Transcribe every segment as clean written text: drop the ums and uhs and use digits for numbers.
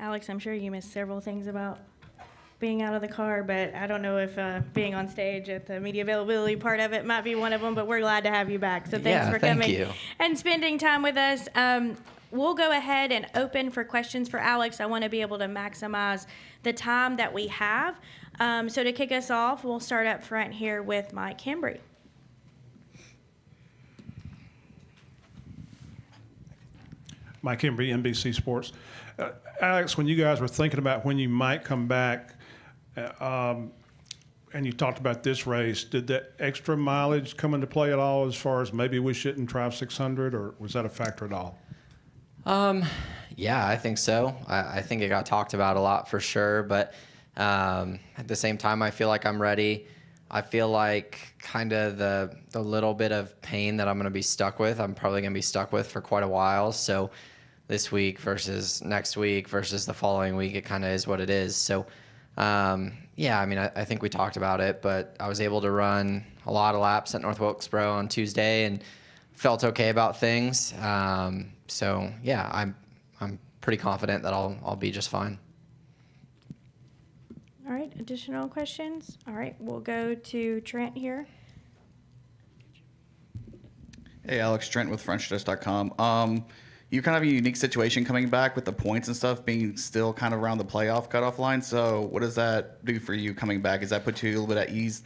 Alex, I'm sure you missed several things about being out of the car, but I don't know if being on stage at the media availability part of it might be one of them, but we're glad to have you back. So thanks for thank coming you. and spending time with us. We'll go ahead and open for questions for Alex. I want to be able to maximize the time that we have. So to kick us off, we'll start up front here with Mike Hembry. Mike Hembry, NBC Sports. Alex, when you guys were thinking about when you might come back, and you talked about this race, did that extra mileage come into play at all as far as maybe we shouldn't drive 600, or was that a factor at all? Yeah, I think so. I think it got talked about a lot for sure, but at the same time, I feel like I'm ready. I feel like kind of the little bit of pain that I'm going to be stuck with, I'm probably going to be stuck with for quite a while. So this week versus next week versus the following week, it kind of is what it is. So, yeah, I mean, I think we talked about it, but I was able to run a lot of laps at North Wilkesboro on Tuesday and felt okay about things. So, yeah, I'm pretty confident that I'll be just fine. All right, additional questions? All right, we'll go to Trent here. Hey, Alex, Trent with FrenchDress.com. You kind of have a unique situation coming back with the points and stuff being still kind of around the playoff cutoff line. So what does that do for you coming back? Does that put you a little bit at ease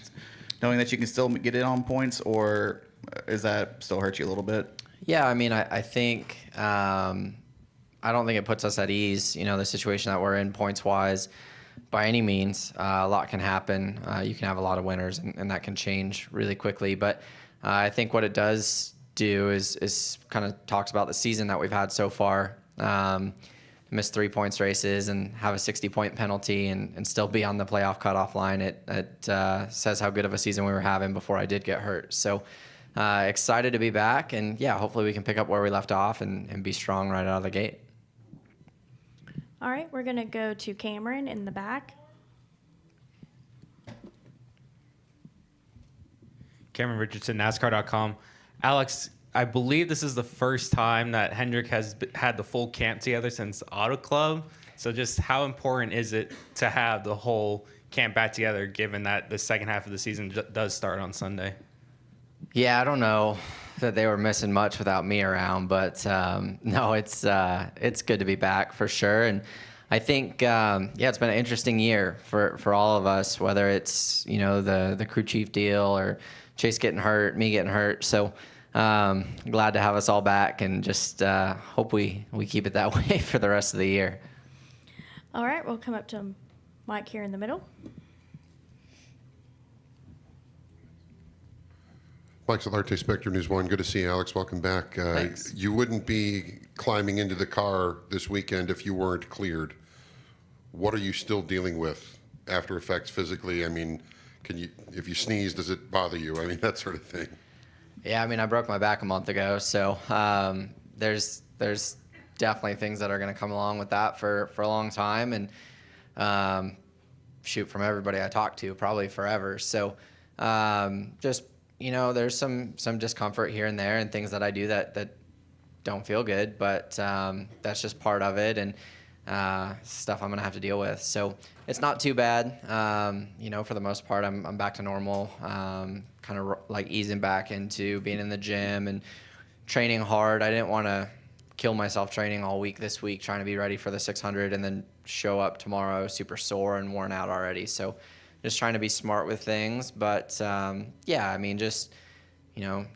knowing that you can still get in on points, or is that still hurt you a little bit? Yeah, I mean, I think I don't think it puts us at ease, the situation that we're in points-wise by any means. A lot can happen. You can have a lot of winners, and that can change really quickly. But I think what it does do is kind of talks about the season that we've had so far. Miss 3 points races and have a 60-point penalty and still be on the playoff cutoff line. It says how good of a season we were having before I did get hurt. So excited to be back, and yeah, hopefully we can pick up where we left off and be strong right out of the gate. All right, we're going to go to Cameron in the back. Cameron Richardson, NASCAR.com. Alex, I believe this is the first time that Hendrick has had the full camp together since Auto Club. So just how important is it to have the whole camp back together, given that the second half of the season does start on Sunday? Yeah, I don't know that they were missing much without me around, but no, it's good to be back for sure. And I think, it's been an interesting year for all of us, whether it's, the crew chief deal or Chase getting hurt, me getting hurt. So glad to have us all back, and just hope we keep it that way for the rest of the year. All right, we'll come up to Mike here in the middle. Mike Solarte, Spectrum News 1. Good to see you, Alex. Welcome back. Thanks. You wouldn't be climbing into the car this weekend if you weren't cleared. What are you still dealing with after effects physically? I mean, if you sneeze, does it bother you? I mean, that sort of thing. Yeah, I mean, I broke my back a month ago, so there's definitely things that are going to come along with that for a long time, and from everybody I talk to, probably forever. So just, there's some discomfort here and there and things that I do that don't feel good, but that's just part of it, and stuff I'm going to have to deal with. So it's not too bad. For the most part, I'm back to normal, kind of like easing back into being in the gym and training hard. I didn't want to kill myself training all week this week, trying to be ready for the 600 and then show up tomorrow super sore and worn out already. So just trying to be smart with things. But, just,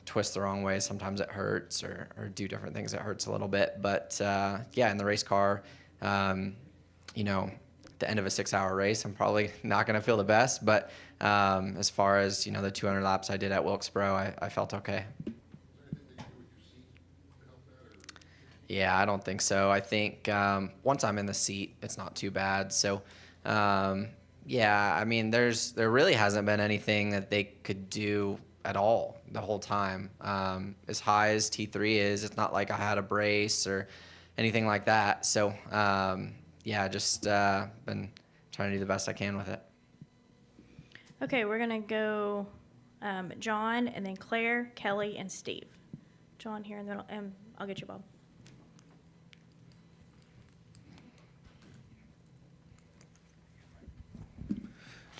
twist the wrong way. Sometimes it hurts, or do different things. It hurts a little bit. But, in the race car, at the end of a 6-hour race, I'm probably not going to feel the best. But as far as, the 200 laps I did at Wilkesboro, I felt okay. Yeah, I don't think so. I think once I'm in the seat, it's not too bad. So, there really hasn't been anything that they could do at all the whole time. As high as T3 is, it's not like I had a brace or anything like that. So, just been trying to do the best I can with it. Okay, we're going to go John, and then Claire, Kelly, and Steve. John here in the middle, and I'll get you, Bob.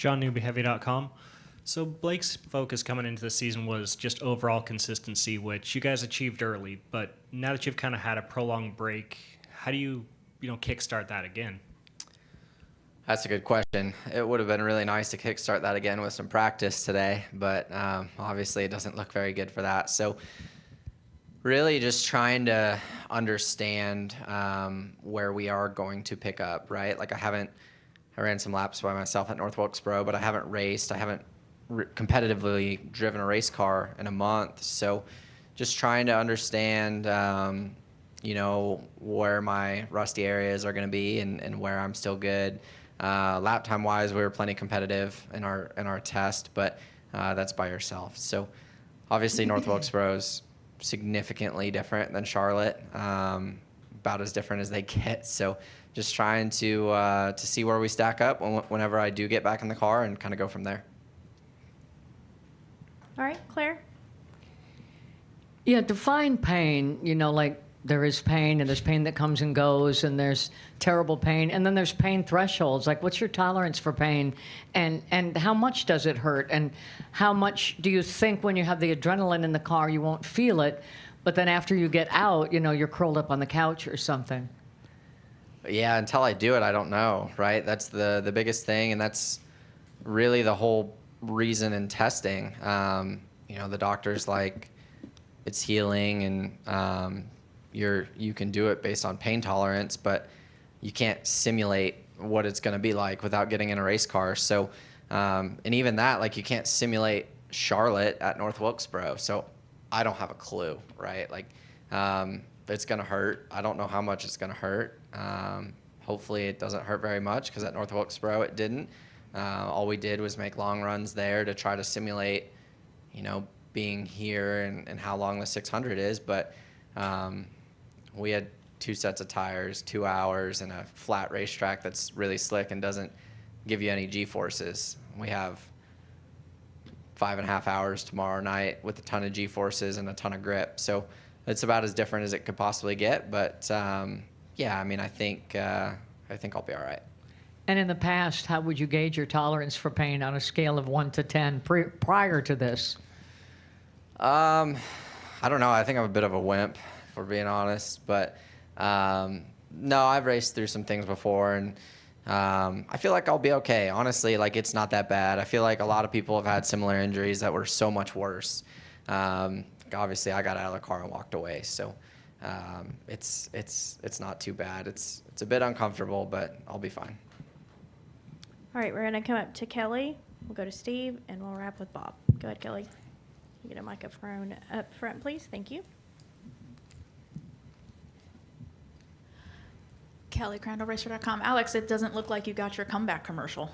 JohnNewbyHeavy.com. So Blake's focus coming into the season was just overall consistency, which you guys achieved early. But now that you've kind of had a prolonged break, how do you kickstart that again? That's a good question. It would have been really nice to kickstart that again with some practice today, but obviously it doesn't look very good for that. So really just trying to understand where we are going to pick up, right? Like I ran some laps by myself at North Wilkesboro, but I haven't raced. I haven't competitively driven a race car in a month. So just trying to understand, where my rusty areas are going to be and where I'm still good. Lap time wise, we were plenty competitive in our test, but that's by yourself. So obviously North Wilkesboro is significantly different than Charlotte, about as different as they get. So just trying to see where we stack up whenever I do get back in the car and kind of go from there. All right, Claire. Yeah, define pain, like there is pain and there's pain that comes and goes and there's terrible pain and then there's pain thresholds. Like what's your tolerance for pain and how much does it hurt and how much do you think when you have the adrenaline in the car you won't feel it, but then after you get out, you're curled up on the couch or something? Yeah, until I do it, I don't know, right? That's the biggest thing, and that's really the whole reason in testing. The doctor's like, it's healing and you can do it based on pain tolerance, but you can't simulate what it's going to be like without getting in a race car. So, and even that, like you can't simulate Charlotte at North Wilkesboro. So I don't have a clue, right? Like, it's going to hurt. I don't know how much it's going to hurt. Hopefully it doesn't hurt very much because at North Wilkesboro it didn't. All we did was make long runs there to try to simulate, being here and how long the 600 is. But we had 2 sets of tires, 2 hours, and a flat racetrack that's really slick and doesn't give you any G-forces. We have 5.5 hours tomorrow night with a ton of G-forces and a ton of grip. So it's about as different as it could possibly get. But I think I'll be all right. And in the past, how would you gauge your tolerance for pain on a scale of 1 to 10 prior to this? I don't know. I think I'm a bit of a wimp, if we're being honest. But no, I've raced through some things before, and I feel like I'll be okay. Honestly, like it's not that bad. I feel like a lot of people have had similar injuries that were so much worse. Obviously, I got out of the car and walked away, so it's not too bad. It's a bit uncomfortable, but I'll be fine. All right, we're going to come up to Kelly. We'll go to Steve, and we'll wrap with Bob. Go ahead, Kelly. Get a microphone up front, please. Thank you. Kelly, CrandallRacer.com. Alex, it doesn't look like you got your comeback commercial.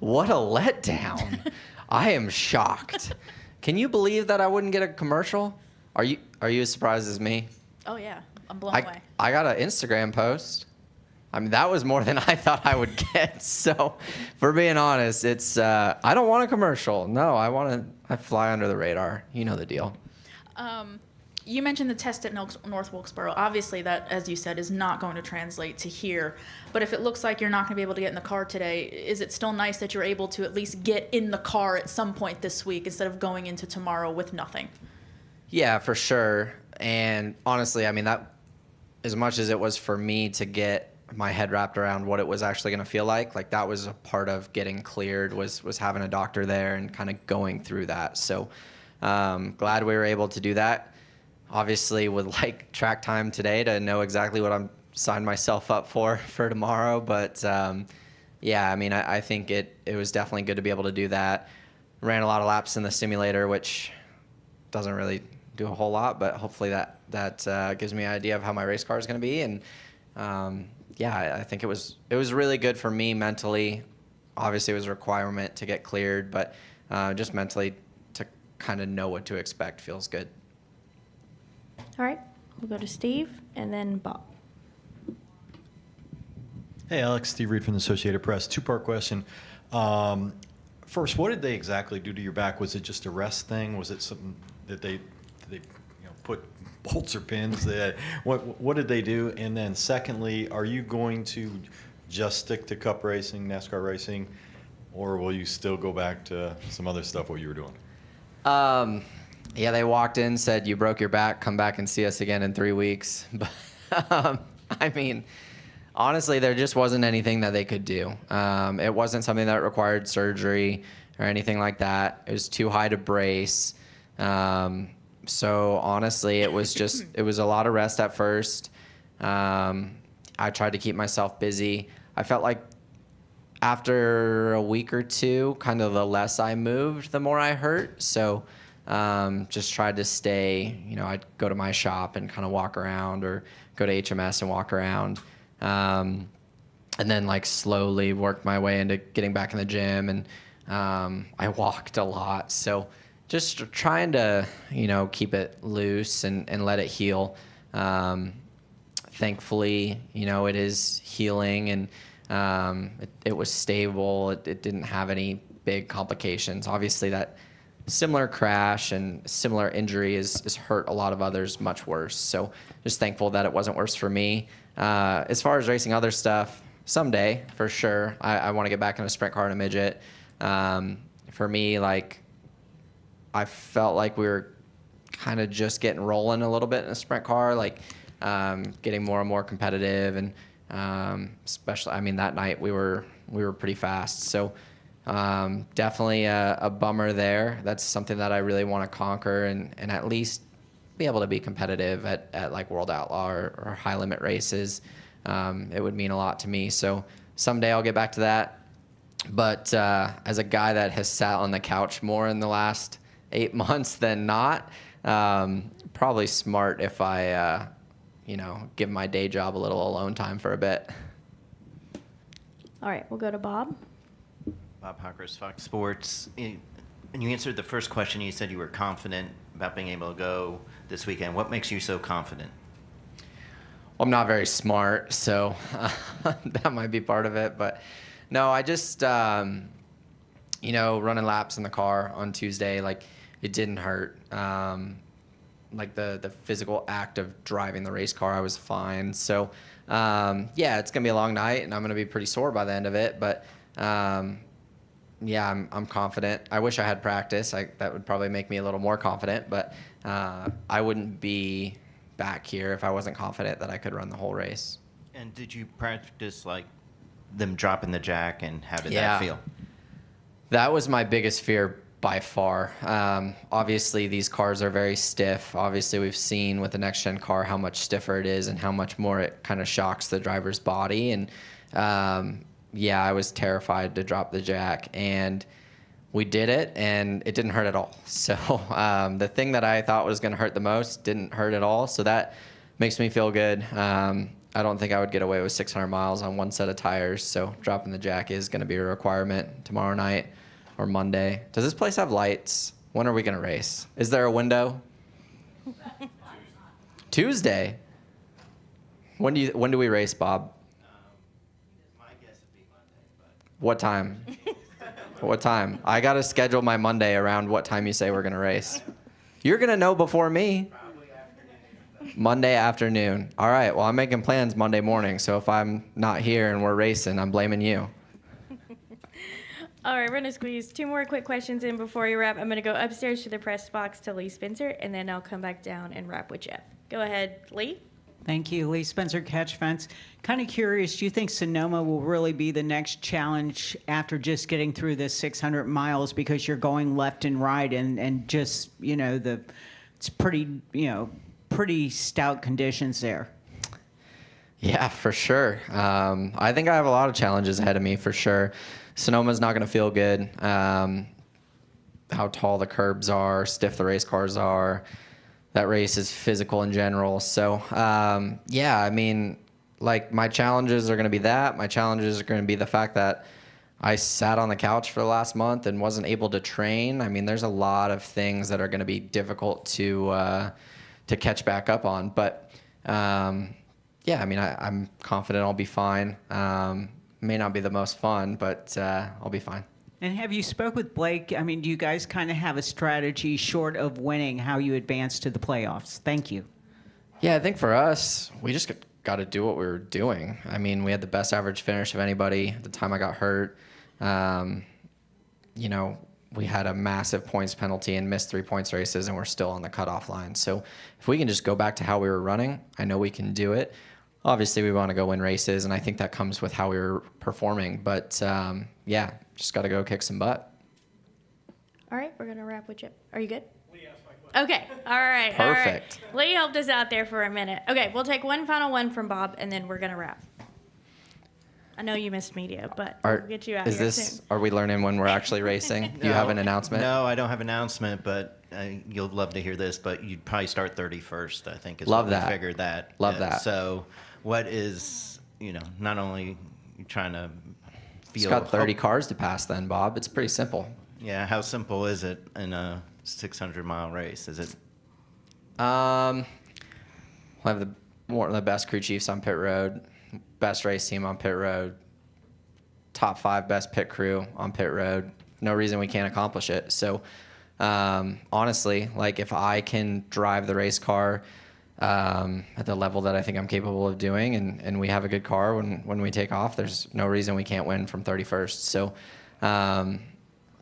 What a letdown. I am shocked. Can you believe that I wouldn't get a commercial? Are you as surprised as me? Oh, yeah. I'm blown away. I got an Instagram post. I mean, that was more than I thought I would get. So, for being honest, it's I don't want a commercial. No, I fly under the radar. You know the deal. You mentioned the test at North Wilkesboro. Obviously, that, as you said, is not going to translate to here. But if it looks like you're not going to be able to get in the car today, is it still nice that you're able to at least get in the car at some point this week instead of going into tomorrow with nothing? Yeah, for sure. And honestly, I mean, that as much as it was for me to get my head wrapped around what it was actually going to feel like that was a part of getting cleared was having a doctor there and kind of going through that. So glad we were able to do that. Obviously would like track time today to know exactly what I'm signed myself up for tomorrow. But yeah, I mean, I think it was definitely good to be able to do that. Ran a lot of laps in the simulator, which doesn't really do a whole lot, but hopefully that gives me an idea of how my race car is going to be. And yeah, I think it was really good for me mentally. Obviously, it was a requirement to get cleared, but just mentally to kind of know what to expect feels good. All right, we'll go to Steve and then Bob. Hey, Alex. Steve Reed from the Associated Press. Two-part question. First, what did they exactly do to your back? Was it just a rest thing? Was it something that they put bolts or pins? What did they do? And then secondly, are you going to just stick to Cup racing, NASCAR racing, or will you still go back to some other stuff what you were doing? Yeah, they walked in, said, "You broke your back. Come back and see us again in 3 weeks." But I mean, honestly, there just wasn't anything that they could do. It wasn't something that required surgery or anything like that. It was too high to brace. So honestly, it was a lot of rest at first. I tried to keep myself busy. I felt like after a week or two, kind of the less I moved, the more I hurt. So just tried to stay, I'd go to my shop and kind of walk around, or go to HMS and walk around. And then like slowly worked my way into getting back in the gym, and I walked a lot. So just trying to, keep it loose and let it heal. Thankfully, it is healing, and it was stable. It didn't have any big complications. Obviously, that similar crash and similar injury has hurt a lot of others much worse. So just thankful that it wasn't worse for me. As far as racing other stuff, someday, for sure, I want to get back in a sprint car and a midget. For me, like, I felt like we were kind of just getting rolling a little bit in a sprint car, like getting more and more competitive, and especially, I mean, that night we were pretty fast. So definitely a bummer there. That's something that I really want to conquer, and at least be able to be competitive at like World Outlaw or high limit races. It would mean a lot to me. So someday I'll get back to that. But as a guy that has sat on the couch more in the last 8 months than not, probably smart if I, give my day job a little alone time for a bit. All right, we'll go to Bob. Bob Hawkers, Fox Sports. And you answered the first question. You said you were confident about being able to go this weekend. What makes you so confident? I'm not very smart, so that might be part of it. But no, I just, running laps in the car on Tuesday, like, it didn't hurt. Like the physical act of driving the race car, I was fine. So, yeah, it's going to be a long night, and I'm going to be pretty sore by the end of it. But, yeah, I'm confident. I wish I had practice. That would probably make me a little more confident. But I wouldn't be back here if I wasn't confident that I could run the whole race. And did you practice, like, them dropping the jack, and how did Yeah. that feel? That was my biggest fear by far. Obviously, these cars are very stiff. Obviously, we've seen with the next-gen car how much stiffer it is and how much more it kind of shocks the driver's body. And, yeah, I was terrified to drop the jack. And we did it, and it didn't hurt at all. So the thing that I thought was going to hurt the most didn't hurt at all. So that makes me feel good. I don't think I would get away with 600 miles on one set of tires. So dropping the jack is going to be a requirement tomorrow night or Monday. Does this place have lights? When are we going to race? Is there a window? Tuesday. When do we race, Bob? My guess would be Monday, but What time? What time? I got to schedule my Monday around what time you say we're going to race. You're going to know before me. probably afternoon. Monday afternoon. All right. Well, I'm making plans Monday morning. So if I'm not here and we're racing, I'm blaming you. All right, we're going to squeeze 2 more quick questions in before we wrap. I'm going to go upstairs to the press box to Lee Spencer, and then I'll come back down and wrap with Jeff. Go ahead, Lee. Thank you, Lee Spencer, Catch Fence. Kind of curious, do you think Sonoma will really be the next challenge after just getting through this 600 miles, because you're going left and right and just, it's pretty stout conditions there? Yeah, for sure. I think I have a lot of challenges ahead of me for sure. Sonoma's not going to feel good. How tall the curbs are, stiff the race cars are. That race is physical in general. So, yeah, I mean, like, my challenges are going to be that. My challenges are going to be the fact that I sat on the couch for the last month and wasn't able to train. I mean, there's a lot of things that are going to be difficult to catch back up on. But, yeah, I mean, I'm confident I'll be fine. May not be the most fun, but I'll be fine. And have you spoke with Blake? I mean, do you guys kind of have a strategy short of winning how you advance to the playoffs? Thank you. Yeah, I think for us, we just got to do what we were doing. I mean, we had the best average finish of anybody at the time I got hurt. You know, we had a massive points penalty and missed 3 points races, and we're still on the cutoff line. So if we can just go back to how we were running, I know we can do it. Obviously, we want to go win races, and I think that comes with how we were performing. But yeah, just got to go kick some butt. All right, we're going to wrap with Chip. Are you good? Okay, all right. Perfect. All right. Lee helped us out there for a minute. Okay, we'll take one final one from Bob, and then we're going to wrap. I know you missed media, but we'll get you out here soon. Are we learning when we're actually racing? Do you have an announcement? No, I don't have an announcement, but you'll love to hear this, but you'd probably start 31st, I think is Love what that. we figured that. Love that. So what is, you know, not only trying to It's feel... got 30 cars to pass then, Bob. It's pretty simple. Yeah, how simple is it in a 600-mile race? Is it... We'll have one of the best crew chiefs on pit road, best race team on pit road, top 5 best pit crew on pit road. No reason we can't accomplish it. So honestly, like if I can drive the race car at the level that I think I'm capable of doing, and we have a good car when we take off, there's no reason we can't win from 31st. So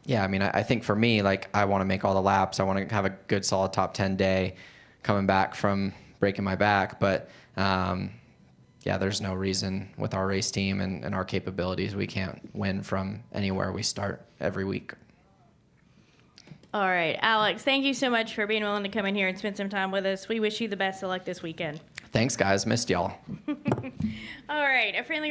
yeah, I mean, I think for me, like I want to make all the laps. I want to have a good solid top 10 day coming back from breaking my back. But yeah, there's no reason with our race team and our capabilities we can't win from anywhere we start every week. All right, Alex, thank you so much for being willing to come in here and spend some time with us. We wish you the best of luck this weekend. Thanks, guys. Missed y'all. All right, a friendly